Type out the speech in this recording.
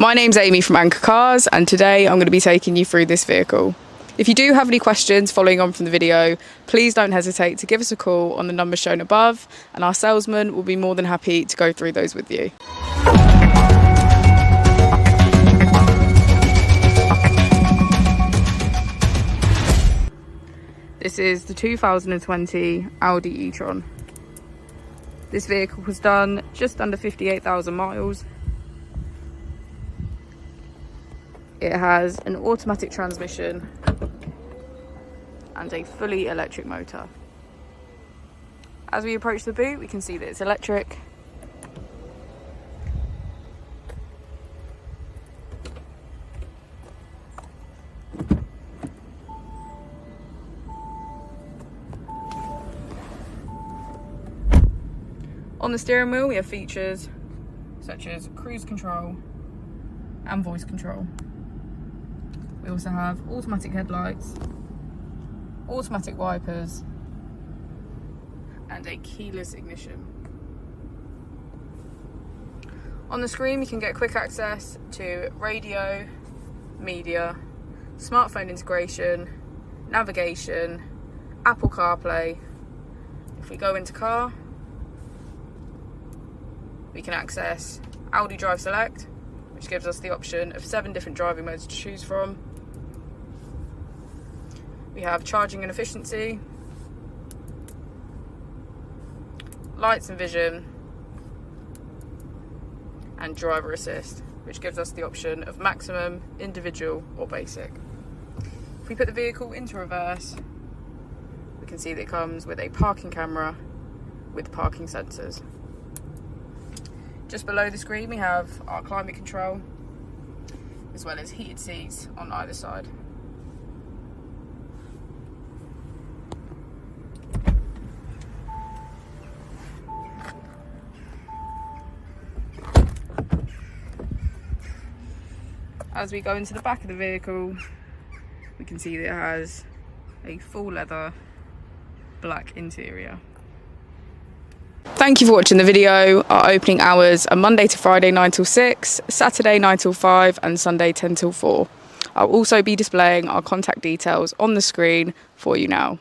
My name's Amy from Anchor Cars, and today I'm going to be taking you through this vehicle. If you do have any questions following on from the video, please don't hesitate to give us a call on the number shown above, and our salesman will be more than happy to go through those with you. This is the 2020 Audi E-Tron. This vehicle was done just under 58,000 miles. It has an automatic transmission and a fully electric motor. As we approach the boot, we can see that it's electric. On the steering wheel, we have features such as cruise control and voice control. We also have automatic headlights, automatic wipers, and a keyless ignition. On the screen, you can get quick access to radio, media, smartphone integration, navigation, Apple CarPlay. If we go into car, we can access Audi Drive Select, which gives us the option of 7 different driving modes to choose from. We have charging and efficiency, lights and vision, and driver assist, which gives us the option of maximum, individual, or basic. If we put the vehicle into reverse, we can see that it comes with a parking camera with parking sensors. Just below the screen, we have our climate control, as well as heated seats on either side. As we go into the back of the vehicle, we can see that it has a full leather black interior. Thank you for watching the video. Our opening hours are Monday to Friday 9 till 6, Saturday 9 till 5, and Sunday 10 till 4. I'll also be displaying our contact details on the screen for you now.